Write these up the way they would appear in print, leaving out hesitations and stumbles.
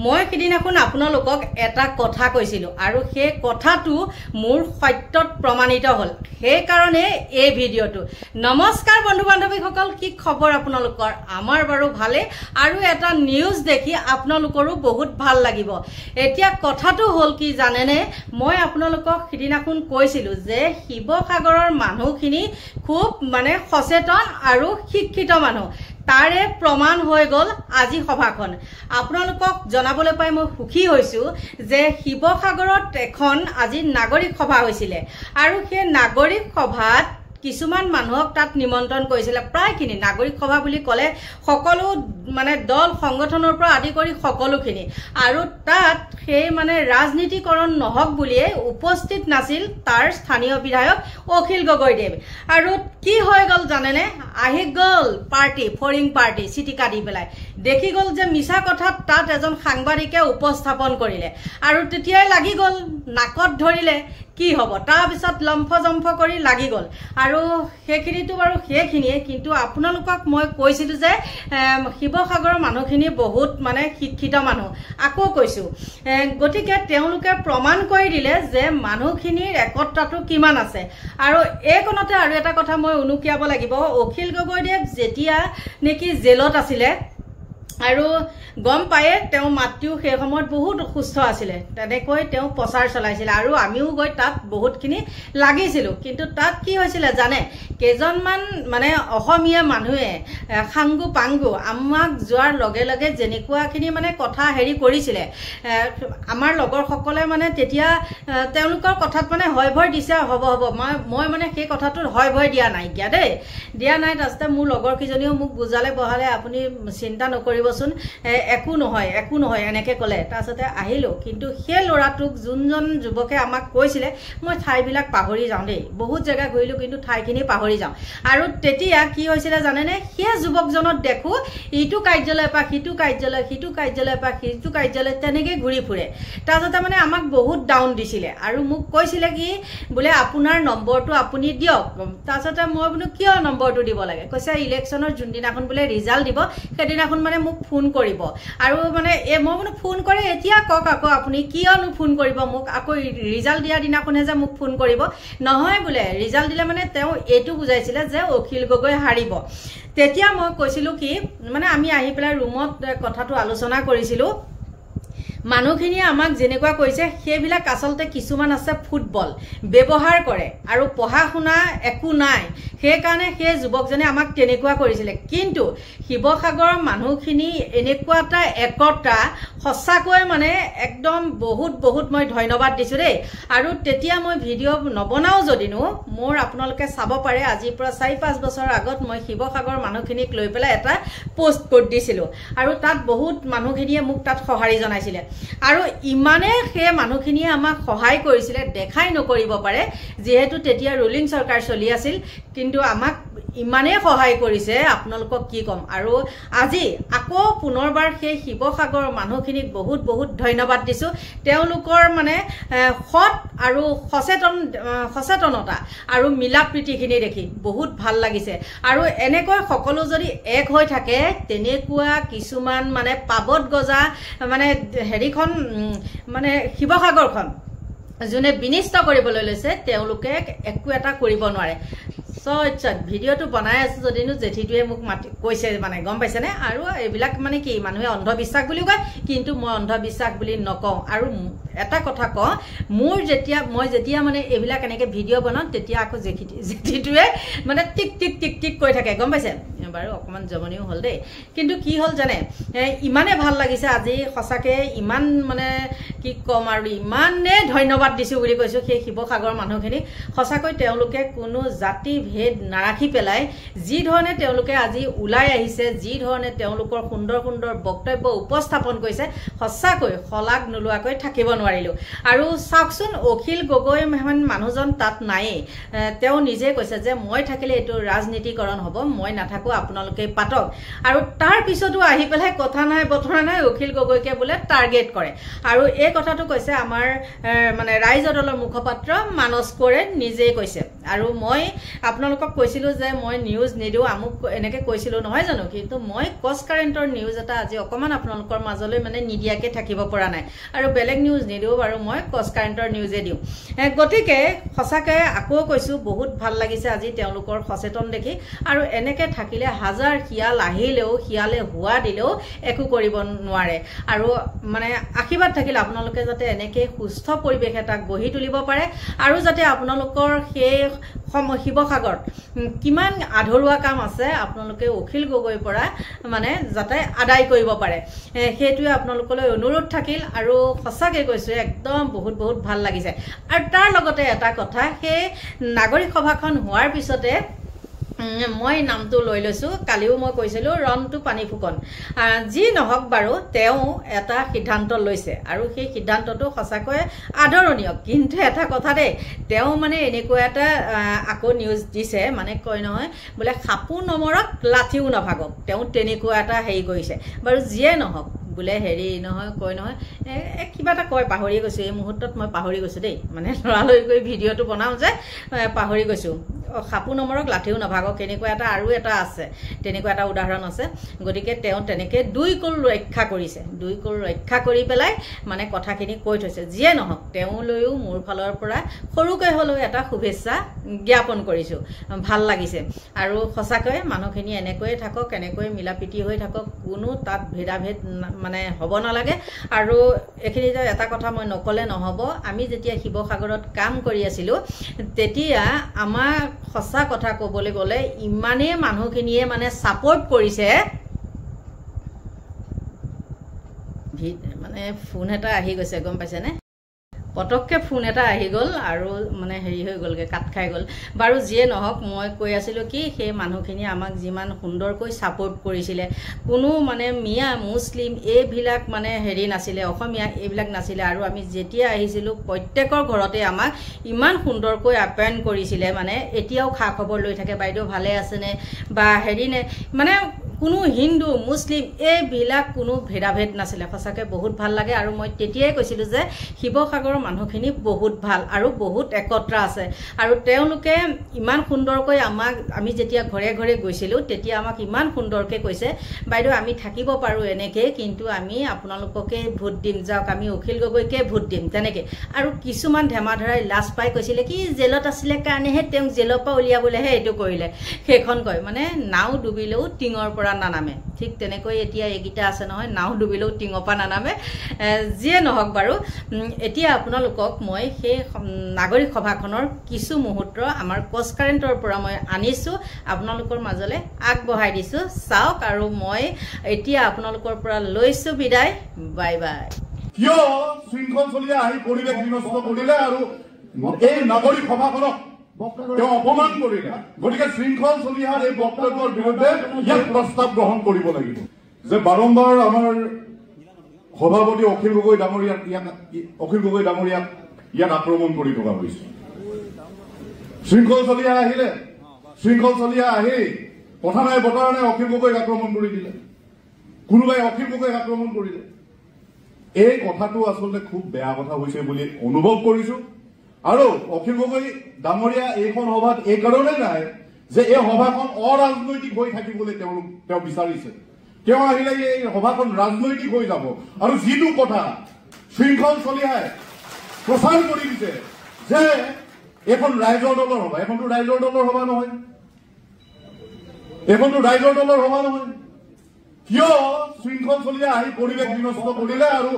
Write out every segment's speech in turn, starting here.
মই সিদিনাখন আপোনালোকক এটা কথা কৈছিলো আৰু সেই কথাটো মোৰ সত্যত প্ৰমাণিত হ'ল সেই কাৰণে এই ভিডিঅটো নমস্কাৰ বন্ধু বান্ধৱীসকল কি খবৰ আপোনালোকৰ আমাৰ বাৰু ভালে আৰু এটা নিউজ দেখি আপোনালোকৰো বহুত ভাল লাগিব এতিয়া কথাটো হ'ল কি জানেনে মই আপোনালোকক সিদিনাখন কৈছিলো যে শিৱসাগৰৰ মানুহখিনি খুব মানে সচেতন আৰু শিক্ষিত মানুহ তাৰে প্ৰমাণ হৈ গল আজি সভাখন আপোনালোকক জনাবলৈ পাই মই সুখী হৈছো যে শিৱসাগৰত এখন আজি নাগৰিক সভা হৈছিল আৰু সেই নাগৰিক সভাত কিছুমান মানুহক তাত নিমন্ত্ৰণ কৰিছিল প্ৰায়খিনি নাগৰিক সভা বুলি ক'লে সকলো মানে দল সংগঠনৰ পৰা আদি কৰি সকলোখিনি আৰু তাত সেই মানে ৰাজনীতিকৰণ নহক বুলিয়ে উপস্থিত নাছিল তাৰ স্থানীয় বিধায়ক অখিল গগৈদেৱ আৰু কি হৈ গল জানেনে আহি গল পাৰ্টি ফৰিং পাৰ্টি চিটিকা দি পেলাই দেখি গল যে মিছা কথাত তাত এজন সাংবাদিকে উপস্থাপন কৰিলে আৰু তেতিয়াই লাগি গল নাকত ধৰিলে কি হ'ব তাৰ পিছত লম্ফ জম্ফ কৰি লাগি গল আৰু সেইখিনিটো বাৰু সেইখিনিয়ে কিন্তু আপোনালোকক মই কৈছিলো যে শিৱসাগৰৰ মানুহখিনি বহুত মানে শিক্ষিত মানুহ আকৌ কৈছো গতিকে তেওঁলোকে প্ৰমাণ কৰি দিলে যে মানুহখিনিৰ একতাটো কিমান আছে আৰু এইকণতে আৰু এটা কথা মই উনুকিয়াব লাগিব অখিল গগৈদেৱ যেতিয়া নেকি জেলত আছিলে আৰু গম পায়ে তেওঁ মাতৃও সেই সময়ত বহুত অসুস্থ আছিল তেনেকৈ তেওঁ প্ৰচাৰ চলাইছিল আৰু আমিও গৈ তাত বহুতখিনি লাগিছিল কিন্তু তাত কি হৈছিল জানে কেজনমান মানে অসমীয়া মানুহে খাংগু পাংগু আমাক যোৱাৰ লগে লগে যেনেকুৱাখিনি মানে কথা হেৰি কৰিছিল আমাৰ লগৰ সকলে মানে তেতিয়া তেওঁলোকৰ কথাত মানে হয় ভয় দিছে হ'ব হ'ব মই মানে সেই কথাটো হয় ভয় দিয়া নাই কিয়া দেই দিয়া নাই তাতে মোৰ লগৰ কিজনীও মোক বুজালে বহালে আপুনি চিন্তা নকৰিবচোন একো নহয় এনেকে ক'লে তাৰছতে আহিলো কিন্তু সেই লৰাটোক যোনজন যুৱকে আমাক কৈছিলে মই ঠাইবিলাক পাহৰি যাওঁ দেই বহুত জায়গা ঘূৰিলো কিন্তু ঠাইখিনি পাহৰি যাওঁ আৰু তেতিয়া কি হৈছিল জানেনে সেই যুৱকজনক দেখো ইটো কাৰ্যালয় পা সিটো কাৰ্যালয় সিটো কাৰ্যালয় পা সিটো কাৰ্যালয় তেনেকৈ ঘূৰি ফুৰে তাৰছতে মানে আমাক বহুত ডাউন দিছিলে আৰু মোক কৈছিলে কি বোলে আপোনাৰ নম্বৰটো আপুনি দিয়ক তাৰছতে মই বোলো কিয় নম্বৰটো দিব লাগে কৈছে ইলেকশ্যনৰ যোনদিনাখন বোলে ৰিজাল্ট দিব সেইদিনাখন মানে মোক ফোন কৰিব আৰু মানে মই মানে ফোন কৰে এতিয়া কক আকৌ আপুনি কিয়নো ফোন কৰিব মোক আকৌ ৰিজাল্ট দিয়া দিনাখনে যে মোক ফোন কৰিব নহয় বোলে ৰিজাল্ট দিলে মানে তেওঁ এইটো বুজাইছিলে যে অখিল গগৈ হাৰিব তেতিয়া মই কৈছিলো কি মানে আমি আহি পেলাই ৰুমত কথাটো আলোচনা কৰিছিলো মানুহখিনিয়ে আমাক যেনেকুৱা কৈছে সেইবিলাক আচলতে কিছুমান আছে ফুটবল ব্যৱহাৰ কৰে আৰু পঢ়া শুনা একো নাই সেইকাৰণে সেই যুৱকজনে আমাক তেনেকুৱা কৰিছিলে কিন্তু শিৱসাগৰৰ মানুহখিনি এনেকুৱা এটা একতা সঁচাকৈ মানে একদম বহুত মই ধন্যবাদ দিছো দেই আৰু তেতিয়া মই ভিডিঅ' নবনাও যদিনো মোৰ আপোনালোকে চাব পাৰে আজিৰ পৰা 4-5 বছৰ আগত মই শিৱসাগৰৰ মানুহখিনিক লৈ পেলাই এটা পোষ্ট কৰি দিছিলো আৰু তাত বহুত মানুহখিনিয়ে মোক তাত সহাৰি জনাইছিলে আৰু ইমানে সেই মানুহখিনিয়ে আমাক সহায় কৰিছিলে দেখাই নকৰিব পাৰে যেহেতু তেতিয়া ৰুলিং চৰকাৰ চলি আছিল কিন্তু আমাক ইমানে সহায় কৰিছে আপোনালোকক কি কম আৰু আজি আকৌ পুনৰবাৰ সেই শিৱসাগৰৰ মানুহখিনিক বহুত ধন্যবাদ দিছো তেওঁলোকৰ মানে সৎ আৰু সচেতনতা আৰু মিলাপ্ৰীতিখিনি দেখি বহুত ভাল লাগিছে আৰু এনেকৈ সকলো যদি এক হৈ থাকে তেনেকুৱা কিছুমান মানে পাবত গজা মানে হেৰিখন মানে শিৱসাগৰখন যোনে বিনিষ্ট কৰিবলৈ লৈছে তেওঁলোকে একো এটা কৰিব নোৱাৰে ভিডিঅ'টো বনাই আছো যদিনো জেঠিটোৱে মোক কৈছে মানে গম পাইছেনে আৰু এইবিলাক মানে কি মানুহে অন্ধবিশ্বাস বুলি কয় কিন্তু মই অন্ধবিশ্বাস বুলি নকওঁ আৰু এটা কথা কওঁ মোৰ মই যেতিয়া মানে এইবিলাক এনেকে ভিডিঅ' বনাওঁ তেতিয়া আকৌ জেঠিটোৱে মানে টিক টিক কৈ থাকে গম পাইছে বাৰু অকমান জমনিও হ'ল দেই কিন্তু কি হ'ল জানে ইমানে ভাল লাগিছে আজি সঁচাকে ইমান মানে কি কম আৰু ইমানে ধন্যবাদ দিছো বুলি কৈছো সেই শিৱসাগৰৰ মানুহখিনি সঁচাকৈ তেওঁলোকে কোনো জাতি ভেদ নাৰাখি পেলাই যি ধৰণে তেওঁলোকে আজি ওলাই আহিছে যি ধৰণে তেওঁলোকৰ সুন্দৰ বক্তব্য উপস্থাপন কৰিছে সঁচাকৈ শলাগ নোলোৱাকৈ থাকিব নোৱাৰিলো আৰু চাওকচোন অখিল গগৈ মানুহজন তাত নায়েই তেওঁ নিজে কৈছে যে মই থাকিলে এইটো ৰাজনীতিকৰণ হ'ব মই নাথাকো আপোনালোকে পাতক আৰু তাৰ পিছতো আহি পেলাই কথা নাই বতৰা নাই অখিল গগৈকে বোলে টাৰ্গেট কৰে আৰু এই কথাটো কৈছে আমাৰ মানে ৰাইজ দলৰ মুখপাত্ৰ মানস কোঁৱৰে নিজেই কৈছে আৰু মই আপোনালোকক কৈছিলোঁ যে মই নিউজ নিদিওঁ আমুক এনেকৈ কৈছিলোঁ নহয় জানো কিন্তু মই কষ্ট কাৰেণ্টৰ নিউজ এটা আজি অকণমান আপোনালোকৰ মাজলৈ মানে নিদিয়াকৈ থাকিব পৰা নাই আৰু বেলেগ নিউজ নিদিওঁ বাৰু মই কষ্ট কাৰেণ্টৰ নিউজে দিওঁ গতিকে সঁচাকৈ আকৌ কৈছোঁ বহুত ভাল লাগিছে আজি তেওঁলোকৰ সচেতন দেখি আৰু এনেকৈ থাকিলে হাজাৰ শিয়াল আহিলেও শিয়ালে হোৱা দিলেও একো কৰিব নোৱাৰে আৰু মানে আশীৰ্বাদ থাকিলে আপোনালোকে যাতে এনেকৈ সুস্থ পৰিৱেশ এটা গঢ়ি তুলিব পাৰে আৰু যাতে আপোনালোকৰ সেই শিৱসাগৰত কিমান আধৰুৱা কাম আছে আপোনালোকে অখিল গগৈৰ পৰা মানে যাতে আদায় কৰিব পাৰে সেইটোৱে আপোনালোকলৈ অনুৰোধ থাকিল আৰু সঁচাকৈ কৈছোঁ একদম বহুত বহুত ভাল লাগিছে আৰু তাৰ লগতে এটা কথা সেই নাগৰিক সভাখন হোৱাৰ পিছতে মই নামটো লৈ লৈছোঁ কালিও মই কৈছিলোঁ ৰনটো পানী ফুকন যি নহওক বাৰু তেওঁ এটা সিদ্ধান্ত লৈছে আৰু সেই সিদ্ধান্তটো সঁচাকৈ আদৰণীয় কিন্তু এটা কথা দেই তেওঁ মানে এনেকুৱা এটা আকৌ নিউজ দিছে মানে কয় নহয় বোলে সাপো নমৰক লাঠিও নাভাগক তেওঁ তেনেকুৱা এটা হেৰি কৰিছে বাৰু যিয়ে নহওক বোলে হেৰি নহয় কয় নহয় কিবা এটা কয় পাহৰি গৈছোঁ এই মুহূৰ্তত মই পাহৰি গৈছোঁ দেই মানে লৰালৰি কৰি ভিডিঅ'টো বনাওঁ যে পাহৰি গৈছোঁ সাপো নমৰক লাঠিও নাভাগক এনেকুৱা এটা আৰু এটা আছে তেনেকুৱা এটা উদাহৰণ আছে গতিকে তেওঁ তেনেকৈ দুই কুল ৰক্ষা কৰিছে দুই কুল ৰক্ষা কৰি পেলাই মানে কথাখিনি কৈ থৈছে যিয়ে নহওক তেওঁলৈও মোৰ ফালৰ পৰা সৰুকৈ হ'লেও এটা শুভেচ্ছা জ্ঞাপন কৰিছোঁ ভাল লাগিছে আৰু সঁচাকৈ মানুহখিনি এনেকৈয়ে থাকক এনেকৈ মিলাপ্ৰীতি হৈ থাকক কোনো তাত ভেদাভেদ মানে হ'ব নালাগে আৰু এইখিনি যে এটা কথা মই নকলে নহ'ব আমি যেতিয়া শিৱসাগৰত কাম কৰি আছিলোঁ তেতিয়া আমাৰ সঁচা কথা ক'বলৈ গ'লে ইমানেই মানুহখিনিয়ে মানে ছাপোৰ্ট কৰিছে মানে ফোন এটা আহি গৈছে গম পাইছেনে পটককৈ ফোন এটা আহি গ'ল আৰু মানে হেৰি হৈ গ'লগৈ কাট খাই গ'ল বাৰু যিয়ে নহওক মই কৈ আছিলোঁ কি সেই মানুহখিনি আমাক যিমান সুন্দৰকৈ ছাপোৰ্ট কৰিছিলে কোনো মানে মিয়া মুছলিম এইবিলাক মানে হেৰি নাছিলে অসমীয়া এইবিলাক নাছিলে আৰু আমি যেতিয়া আহিছিলোঁ প্ৰত্যেকৰ ঘৰতে আমাক ইমান সুন্দৰকৈ আপ্যায়ন কৰিছিলে মানে এতিয়াও খা খবৰ লৈ থাকে বাইদেউ ভালে আছেনে বা হেৰি নে মানে কোনো হিন্দু মুছলিম এইবিলাক কোনো ভেদাভেদ নাছিলে সঁচাকৈ বহুত ভাল লাগে আৰু মই তেতিয়াই কৈছিলোঁ যে শিৱসাগৰৰ মানুহখিনি বহুত ভাল আৰু বহুত একত্ৰ আছে আৰু তেওঁলোকে ইমান সুন্দৰকৈ আমাক আমি যেতিয়া ঘৰে ঘৰে গৈছিলোঁ তেতিয়া আমাক ইমান সুন্দৰকৈ কৈছে বাইদেউ আমি থাকিব পাৰোঁ এনেকৈ কিন্তু আমি আপোনালোককে ভোট দিম যাওক আমি অখিল গগৈকে ভোট দিম তেনেকৈ আৰু কিছুমান ধেমাধৰাই লাজ পাই কৈছিলে কি জেলত আছিলে কাৰণেহে তেওঁক জেলৰ পৰা উলিয়াবলৈহে এইটো কৰিলে সেইখন কয় মানে নাও ডুবিলেও টিঙৰ পৰা নানামে ঠিক তেনেকৈ এতিয়া এইকেইটা আছে নহয় নাও ডুবিলেও টিঙৰ পৰা নানামে যিয়ে নহওক বাৰু এতিয়া আপোনালোকক মই সেই নাগৰিক সভাখনৰ কিছু মুহূৰ্ত আমাৰ কষ্ট কাৰেণ্টৰ পৰা মই আনিছোঁ আপোনালোকৰ মাজলৈ আগবঢ়াই দিছোঁ চাওক আৰু মই এতিয়া আপোনালোকৰ পৰা লৈছোঁ বিদায় বাই বাই কিয় শৃংখল চলিয়া আহি পৰিৱেশ বিনষ্ট কৰিলে আৰু এই নাগৰিক সভাখনক তেওঁ অপমান কৰিলে গতিকে শৃংখল চলিহাৰ এই বক্তব্যৰ বিৰুদ্ধে ইয়াক প্ৰস্তাৱ গ্ৰহণ কৰিব লাগিব যে বাৰম্বাৰ আমাৰ সভাপতি অখিল গগৈ ডাঙৰীয়াক ইয়াত আক্ৰমণ কৰি থকা হৈছে শৃংখল চলিয়া আহিলে শৃংখল চলিয়া আহি কথা নাই বতৰা নাই অখিল গগৈক আক্ৰমণ কৰি দিলে কোনোবাই অখিল গগৈক আক্ৰমণ কৰিলে এই কথাটো আচলতে খুব বেয়া কথা হৈছে বুলি অনুভৱ কৰিছোঁ আৰু অখিল গগৈ ডাঙৰীয়া এইখন সভাত এই কাৰণেই নাই যে এই সভাখন অৰাজনৈতিক হৈ থাকিবলৈ তেওঁ বিচাৰিছে তেওঁ আহিলে এই সভাখন ৰাজনৈতিক হৈ যাব আৰু যিটো কথা শৃংখল চলিয়াই প্ৰচাৰ কৰি দিছে যে এইখন ৰাইজৰ দলৰ সভা এইখনটো ৰাইজৰ দলৰ সভা নহয় এইখনটো ৰাইজৰ দলৰ সভা নহয় কিয় শৃংখল চলিয়া আহি পৰিৱেশ বিনষ্ট কৰিলে আৰু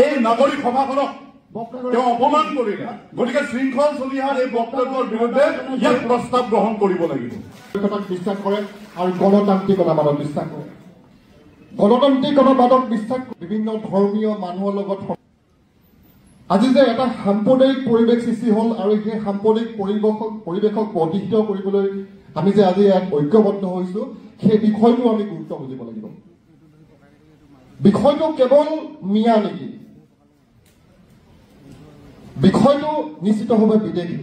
এই নাগৰিক সভাখনক তেওঁ অপমান কৰিলে গতিকে শৃংখল চলিহাৰ এই বক্তব্যৰ বিৰুদ্ধে ইয়াক প্ৰস্তাৱ গ্ৰহণ কৰিব লাগিব বিশ্বাস কৰে আৰু গণতান্ত্ৰিকতাবাদক বিশ্বাস কৰে গণতান্ত্ৰিকতাবাদক বিশ্বাস বিভিন্ন ধৰ্মীয় মানুহৰ লগত আজি যে এটা সাম্প্ৰদায়িক পৰিৱেশ সৃষ্টি হ'ল আৰু সেই সাম্প্ৰদায়িক পৰিৱেশক প্ৰতিষ্ঠিত কৰিবলৈ আমি যে আজি ইয়াত ঐক্যবদ্ধ হৈছোঁ সেই বিষয়টো আমি গুৰুত্ব বুজিব লাগিব বিষয়টো কেৱল মিয়া নেকি বিষয়টো নিশ্চিতভাৱে বিদেশী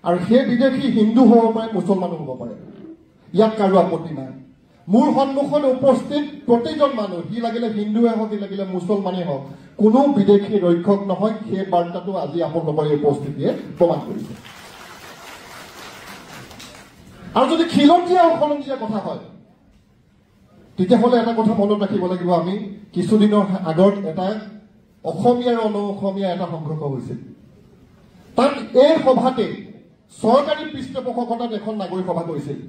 আৰু সেই বিদেশী হিন্দু হ'ব পাৰে মুছলমানো হ'ব পাৰে ইয়াত কাৰো আপত্তি নাই মোৰ সন্মুখত উপস্থিত প্ৰতিজন মানুহ সি লাগিলে হিন্দুৱে হওক সি লাগিলে মুছলমানেই হওক কোনো বিদেশী ৰক্ষক নহয় সেই বাৰ্তাটো আজি আপোনালোকৰ এই উপস্থিতিয়ে প্ৰমাণ কৰিছে আৰু যদি খিলঞ্জীয়া অখলঞ্জীয়া কথা হয় তেতিয়াহ'লে এটা কথা মনত ৰাখিব লাগিব আমি কিছুদিনৰ আগত এটা অসমীয়া আৰু অসমীয়া এটা সংঘৰ্ষ হৈছিল তাত এই সভাতে চৰকাৰী পৃষ্ঠপোষকতাত এখন নাগৰিক সভা কৰিছিল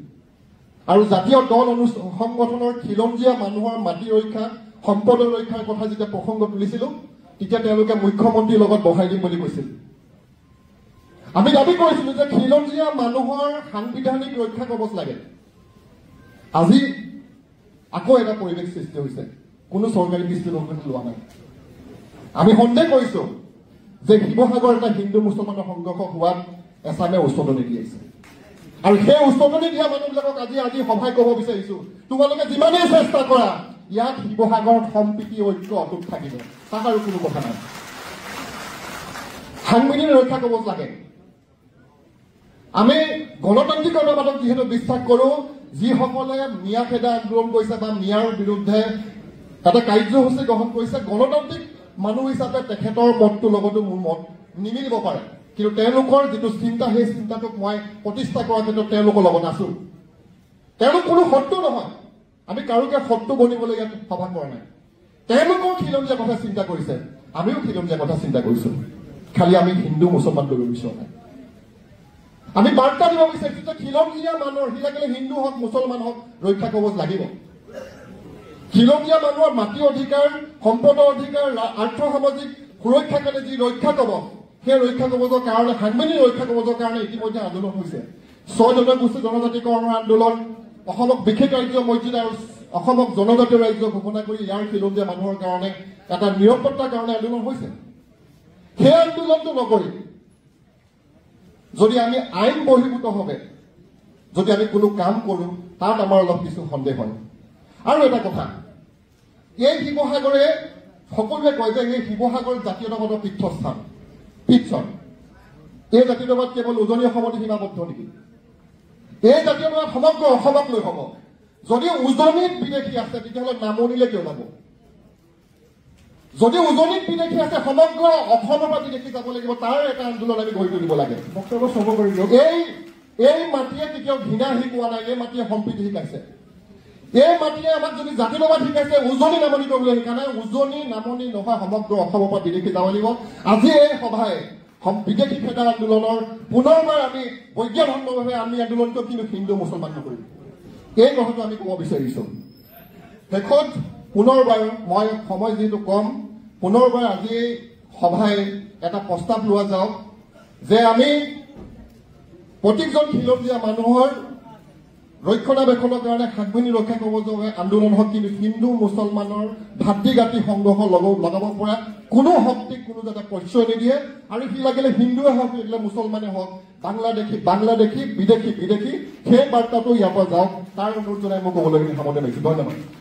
আৰু জাতীয় দল সংগঠনৰ খিলঞ্জীয়া মানুহৰ মাটি ৰক্ষা সম্পদৰ ৰক্ষাৰ কথা যেতিয়া প্ৰসংগ তুলিছিলো তেতিয়া তেওঁলোকে মুখ্যমন্ত্ৰীৰ লগত বহাই দিম বুলি কৈছিল আমি দাবী কৰিছিলো যে খিলঞ্জীয়া মানুহৰ সাংবিধানিক ৰক্ষা কবচ লাগে আজি আকৌ এটা পৰিৱেশ সৃষ্টি হৈছে কোনো চৰকাৰী পৃষ্ঠপোষকতা লোৱা নাই আমি সন্দেহ কৰিছো যে শিৱসাগৰ এটা হিন্দু মুছলমানৰ সংঘৰ্ষ হোৱাত এছামে উচতনি দি আছে আৰু সেই উচতনি দিয়া মানুহবিলাকক আজি সভাই ক'ব বিচাৰিছো তোমালোকে যিমানেই চেষ্টা কৰা ইয়াত শিৱসাগৰত সম্প্ৰীতি ঐক্য অটুট থাকিব তাত আৰু কোনো কথা নাই সাংবিধানিক ৰক্ষা কবচ লাগে আমি গণতান্ত্ৰিকতাবাদক যিহেতু বিশ্বাস কৰো যিসকলে মিয়া খেদা আন্দোলন কৰিছে বা মিয়াৰ বিৰুদ্ধে এটা কাৰ্যসূচী গ্ৰহণ কৰিছে গণতান্ত্ৰিক মানুহ হিচাপে তেখেতৰ মতটোৰ লগতো মোৰ মত নিমিলিব পাৰে কিন্তু তেওঁলোকৰ যিটো চিন্তা সেই চিন্তাটোক মই প্ৰতিষ্ঠা কৰাৰ ক্ষেত্ৰত তেওঁলোকৰ লগত আছো তেওঁলোক কোনো শত্ৰু নহয় আমি কাৰোকে শত্ৰু বনিবলৈ ইয়াত সভা কৰা নাই তেওঁলোকৰ খিলঞ্জীয়া কথা চিন্তা কৰিছে আমিও খিলঞ্জীয়া কথা চিন্তা কৰিছো খালি আমি হিন্দু মুছলমান কৰিব বিচৰা নাই আমি বাৰ্তা দিব বিচাৰিছো যে খিলঞ্জীয়া মানুহৰ সি লাগিলে হিন্দু হওক মুছলমান হওক ৰক্ষা কবচ লাগিব খিলঞ্জীয়া মানুহৰ মাটি অধিকাৰ সম্পদৰ অধিকাৰ আৰ্থ সামাজিক সুৰক্ষাৰ কাৰণে যি ৰক্ষা কবচ সেই ৰক্ষা কবচৰ কাৰণে সাংবিধানিক ৰক্ষা কবচৰ কাৰণে ইতিমধ্যে আন্দোলন হৈছে 6 জনগোষ্ঠী জনজাতিকৰণৰ আন্দোলন অসমক বিশেষ ৰাজ্য মৰ্যাদা আৰু অসমক জনজাতীয় ৰাজ্য ঘোষণা কৰি ইয়াৰ খিলঞ্জীয়া মানুহৰ কাৰণে এটা নিৰাপত্তাৰ কাৰণে আন্দোলন হৈছে সেই আন্দোলনটো নকৰি যদি আমি আইন বহিৰ্ভূতভাৱে যদি আমি কোনো কাম কৰো তাত আমাৰ অলপ কিছু সন্দেহ হয় আৰু এটা কথা এই শিৱসাগৰে সকলোৱে কয় যে এই শিৱসাগৰ জাতীয়তাবাদৰ পীঠস্থান পিছন এই জাতীয়তাবাদ কেৱল উজনি অসমতে সীমাবদ্ধ নেকি এই জাতীয়তাবাদ সমগ্ৰ অসমক লৈ হ'ব যদি উজনিত বিদেশী আছে তেতিয়াহ'লে নামনিলে কিয় যাব যদি উজনিত বিদেশী আছে সমগ্ৰ অসমৰ পৰা বিদেশী যাব লাগিব তাৰ এটা আন্দোলন আমি গঢ়ি তুলিব লাগে বক্তব্য চব কৰিব এই মাটিয়ে কেতিয়াও ঘৃণা শিকোৱা নাই এই মাটিয়ে সম্প্ৰীতি শিকাইছে এই মাটিয়ে আমাক যদি জাতীয়তাবাদ শিকাইছে উজনি নামনি কৰিবলৈ শিকা নাই উজনি নামনি নহয় সমগ্ৰ অসমৰ পৰা বিদেশী যাব লাগিব আজি এই সভাই বিদেশী খেদা আন্দোলনৰ পুনৰবাৰ আমি বৈজ্ঞানিকভাৱে আমি আন্দোলনটো কিন্তু হিন্দু মুছলমান নকৰিম এই কথাটো আমি ক'ব বিচাৰিছো শেষত পুনৰবাৰ মই সময় যিহেতু কম পুনৰবাৰ আজি সভাই এটা প্ৰস্তাৱ লোৱা যাওক যে আমি প্ৰতিজন খিলঞ্জীয়া মানুহৰ ৰক্ষণাবেক্ষণৰ কাৰণে সাংবিধানিক ৰক্ষা কবচৰ আন্দোলন হওক কিন্তু হিন্দু মুছলমানৰ ভাতৃঘাতী সংঘৰ্ষ লগাব পৰা কোনো শক্তিক কোনো যাতে প্ৰশ্ৰয় নিদিয়ে আৰু সি লাগিলে হিন্দুৱে হওক লাগিলে মুছলমানে হওক বাংলাদেশী বিদেশী সেই বাৰ্তাটো ইয়াৰ পৰা যাওক তাৰ অনুৰোধ জনাই মই ক'বলৈ সামৰণি মাৰিছো ধন্যবাদ